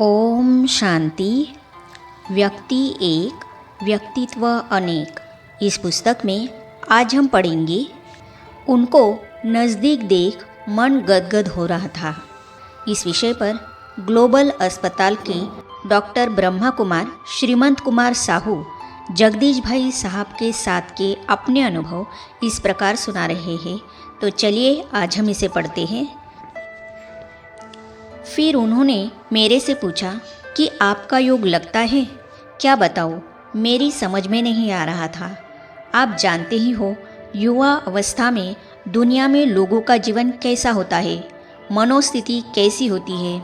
ओम शांति। व्यक्ति एक, व्यक्तित्व अनेक। इस पुस्तक में आज हम पढ़ेंगे, उनको नज़दीक देख मन गदगद हो रहा था। इस विषय पर ग्लोबल अस्पताल के डॉक्टर ब्रह्मा कुमार श्रीमंत कुमार साहू जगदीश भाई साहब के साथ के अपने अनुभव इस प्रकार सुना रहे हैं। तो चलिए आज हम इसे पढ़ते हैं। फिर उन्होंने मेरे से पूछा कि आपका योग लगता है? क्या बताऊँ, मेरी समझ में नहीं आ रहा था। आप जानते ही हो, युवा अवस्था में दुनिया में लोगों का जीवन कैसा होता है, मनोस्थिति कैसी होती है।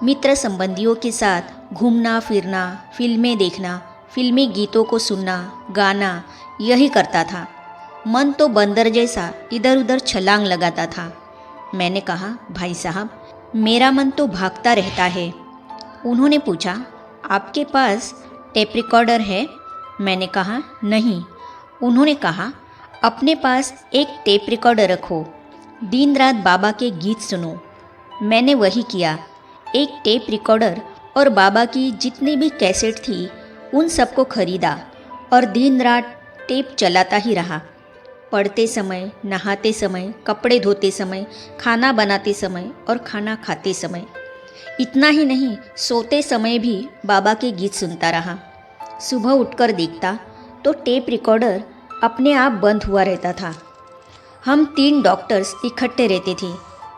मित्र संबंधियों के साथ घूमना फिरना, फिल्में देखना, फिल्मी गीतों को सुनना, गाना, यही करता था। मन तो बंदर जैसा इधर उधर छलांग लगाता था। मैंने कहा, भाई साहब, मेरा मन तो भागता रहता है। उन्होंने पूछा, आपके पास टेप रिकॉर्डर है? मैंने कहा, नहीं। उन्होंने कहा, अपने पास एक टेप रिकॉर्डर रखो, दिन रात बाबा के गीत सुनो। मैंने वही किया। एक टेप रिकॉर्डर और बाबा की जितनी भी कैसेट थी उन सबको खरीदा और दिन रात टेप चलाता ही रहा। पढ़ते समय, नहाते समय, कपड़े धोते समय, खाना बनाते समय और खाना खाते समय। इतना ही नहीं, सोते समय भी बाबा के गीत सुनता रहा। सुबह उठकर देखता तो टेप रिकॉर्डर अपने आप बंद हुआ रहता था। हम 3 डॉक्टर्स इकट्ठे रहते थे,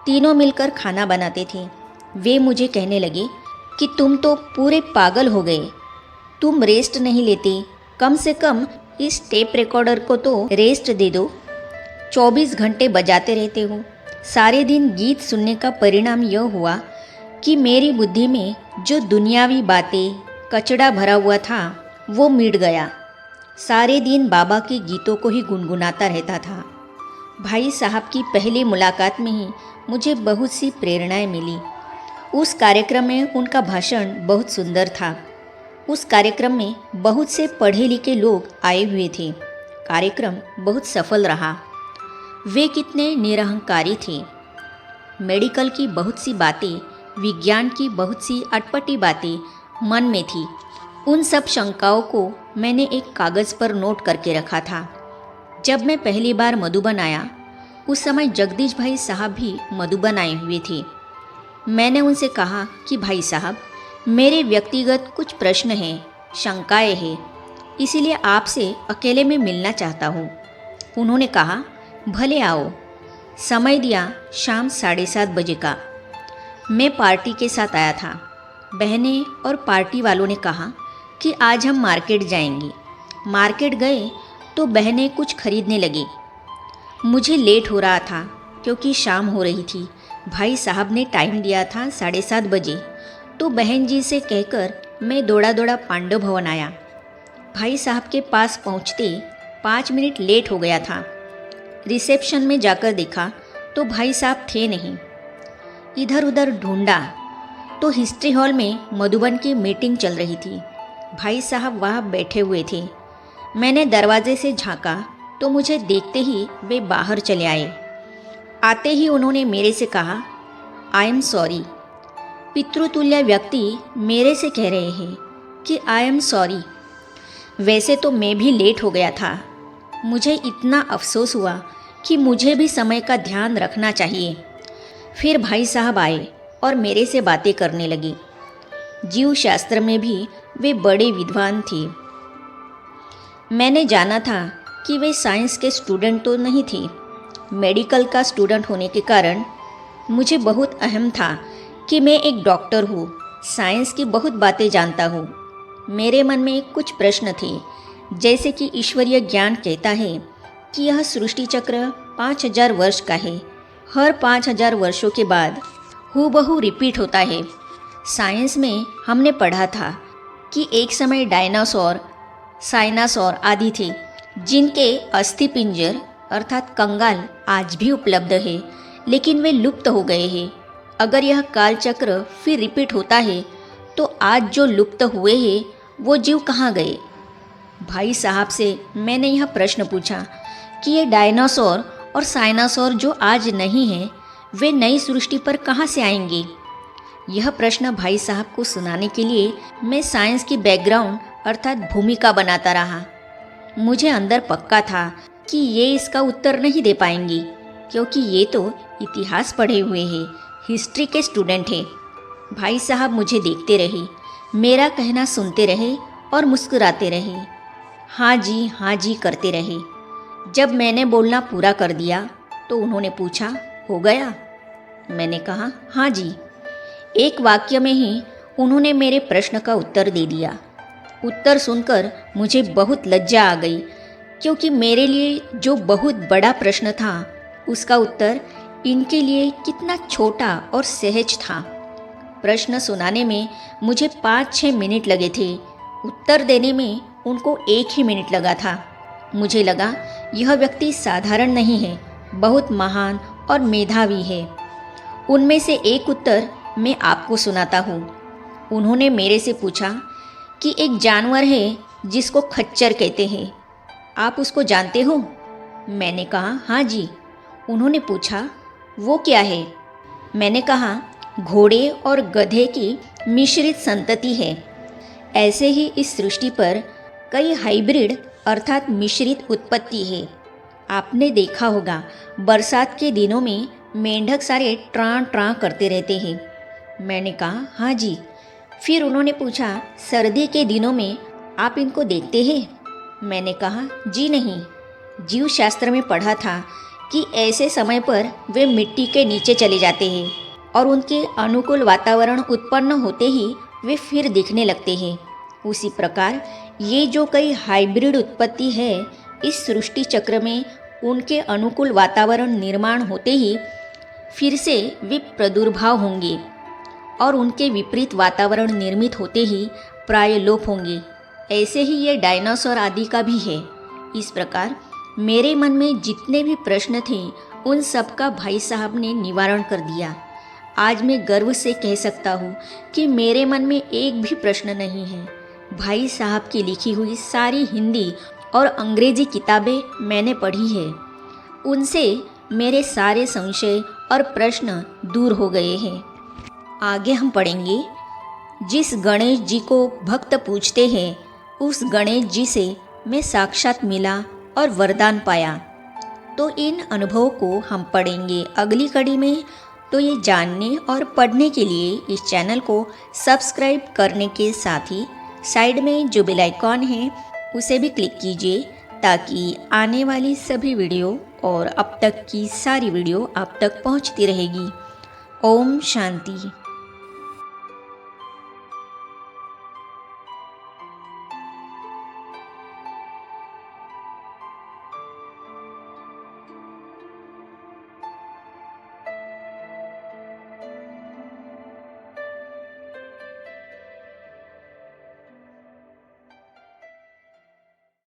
तीनों मिलकर खाना बनाते थे। वे मुझे कहने लगे कि तुम तो पूरे पागल हो गए, तुम रेस्ट नहीं लेते, कम से कम इस टेप रिकॉर्डर को तो रेस्ट दे दो। 24 घंटे बजाते रहते हो। सारे दिन गीत सुनने का परिणाम यह हुआ कि मेरी बुद्धि में जो दुनियावी बातें, कचड़ा भरा हुआ था वो मिट गया। सारे दिन बाबा के गीतों को ही गुनगुनाता रहता था। भाई साहब की पहली मुलाकात में ही मुझे बहुत सी प्रेरणाएं मिली। उस कार्यक्रम में उनका भाषण बहुत सुंदर था। उस कार्यक्रम में बहुत से पढ़े लिखे लोग आए हुए थे। कार्यक्रम बहुत सफल रहा। वे कितने निरहंकारी थे। मेडिकल की बहुत सी बातें, विज्ञान की बहुत सी अटपटी बातें मन में थी। उन सब शंकाओं को मैंने एक कागज़ पर नोट करके रखा था। जब मैं पहली बार मधुबन आया, उस समय जगदीश भाई साहब भी मधुबन आए हुए थे। मैंने उनसे कहा कि भाई साहब, मेरे व्यक्तिगत कुछ प्रश्न हैं, शंकाएं हैं, इसीलिए आपसे अकेले में मिलना चाहता हूँ। उन्होंने कहा, भले आओ। समय दिया शाम 7:30 बजे का। मैं पार्टी के साथ आया था। बहनें और पार्टी वालों ने कहा कि आज हम मार्केट जाएंगे। मार्केट गए तो बहनें कुछ खरीदने लगी। मुझे लेट हो रहा था क्योंकि शाम हो रही थी। भाई साहब ने टाइम दिया था 7:30 बजे, तो बहन जी से कहकर मैं दौड़ा दौड़ा पांडव भवन आया। भाई साहब के पास पहुंचते 5 मिनट लेट हो गया था। रिसेप्शन में जाकर देखा तो भाई साहब थे नहीं। इधर उधर ढूंढा तो हिस्ट्री हॉल में मधुबन की मीटिंग चल रही थी। भाई साहब वहाँ बैठे हुए थे। मैंने दरवाजे से झांका तो मुझे देखते ही वे बाहर चले आए। आते ही उन्होंने मेरे से कहा, आई एम सॉरी। पितृतुल्य व्यक्ति मेरे से कह रहे हैं कि आई एम सॉरी। वैसे तो मैं भी लेट हो गया था। मुझे इतना अफसोस हुआ कि मुझे भी समय का ध्यान रखना चाहिए। फिर भाई साहब आए और मेरे से बातें करने लगे। जीव शास्त्र में भी वे बड़े विद्वान थे। मैंने जाना था कि वे साइंस के स्टूडेंट तो नहीं थे। मेडिकल का स्टूडेंट होने के कारण मुझे बहुत अहम था कि मैं एक डॉक्टर हूँ, साइंस की बहुत बातें जानता हूँ। मेरे मन में कुछ प्रश्न थे, जैसे कि ईश्वरीय ज्ञान कहता है कि यह सृष्टि चक्र 5000 वर्ष का है। हर 5000 वर्षों के बाद हूबहू रिपीट होता है। साइंस में हमने पढ़ा था कि एक समय डायनासोर, साइनासोर आदि थे, जिनके अस्थि पिंजर अर्थात कंगाल आज भी उपलब्ध है, लेकिन वे लुप्त हो गए हैं। अगर यह काल चक्र फिर रिपीट होता है तो आज जो लुप्त हुए हैं वो जीव कहाँ गए? भाई साहब से मैंने यह प्रश्न पूछा कि ये डायनासोर और साइनासोर जो आज नहीं हैं, वे नई सृष्टि पर कहाँ से आएंगे? यह प्रश्न भाई साहब को सुनाने के लिए मैं साइंस की बैकग्राउंड अर्थात भूमिका बनाता रहा। मुझे अंदर पक्का था कि ये इसका उत्तर नहीं दे पाएंगी, क्योंकि ये तो इतिहास पढ़े हुए हैं, हिस्ट्री के स्टूडेंट हैं। भाई साहब मुझे देखते रहे, मेरा कहना सुनते रहे और मुस्कुराते रहे, हाँ जी करते रहे। जब मैंने बोलना पूरा कर दिया तो उन्होंने पूछा, हो गया? मैंने कहा, हाँ जी। एक वाक्य में ही उन्होंने मेरे प्रश्न का उत्तर दे दिया। उत्तर सुनकर मुझे बहुत लज्जा आ गई, क्योंकि मेरे लिए जो बहुत बड़ा प्रश्न था उसका उत्तर इनके लिए कितना छोटा और सहज था। प्रश्न सुनाने में मुझे 5-6 मिनट लगे थे, उत्तर देने में उनको 1 ही मिनट लगा था। मुझे लगा यह व्यक्ति साधारण नहीं है, बहुत महान और मेधावी है। उनमें से एक उत्तर मैं आपको सुनाता हूँ। उन्होंने मेरे से पूछा कि एक जानवर है जिसको खच्चर कहते हैं, आप उसको जानते हो? मैंने कहा, हाँ जी। उन्होंने पूछा, वो क्या है? मैंने कहा, घोड़े और गधे की मिश्रित संतति है। ऐसे ही इस सृष्टि पर कई हाइब्रिड अर्थात मिश्रित उत्पत्ति है। आपने देखा होगा बरसात के दिनों में मेंढक सारे ट्रां ट्रां करते रहते हैं। मैंने कहा, हाँ जी। फिर उन्होंने पूछा, सर्दी के दिनों में आप इनको देखते हैं? मैंने कहा, जी नहीं। जीव शास्त्र में पढ़ा था कि ऐसे समय पर वे मिट्टी के नीचे चले जाते हैं और उनके अनुकूल वातावरण उत्पन्न होते ही वे फिर दिखने लगते हैं। उसी प्रकार ये जो कई हाइब्रिड उत्पत्ति है, इस सृष्टि चक्र में उनके अनुकूल वातावरण निर्माण होते ही फिर से वे प्रादुर्भाव होंगे और उनके विपरीत वातावरण निर्मित होते ही प्राय लोप होंगे। ऐसे ही ये डायनासोर आदि का भी है। इस प्रकार मेरे मन में जितने भी प्रश्न थे उन सब का भाई साहब ने निवारण कर दिया। आज मैं गर्व से कह सकता हूँ कि मेरे मन में एक भी प्रश्न नहीं है। भाई साहब की लिखी हुई सारी हिंदी और अंग्रेजी किताबें मैंने पढ़ी है। उनसे मेरे सारे संशय और प्रश्न दूर हो गए हैं। आगे हम पढ़ेंगे, जिस गणेश जी को भक्त पूछते हैं उस गणेश जी से मैं साक्षात मिला और वरदान पाया। तो इन अनुभवों को हम पढ़ेंगे अगली कड़ी में। तो ये जानने और पढ़ने के लिए इस चैनल को सब्सक्राइब करने के साथ ही साइड में जो बेल आइकॉन है उसे भी क्लिक कीजिए, ताकि आने वाली सभी वीडियो और अब तक की सारी वीडियो आप तक पहुंचती रहेगी। ओम शांति।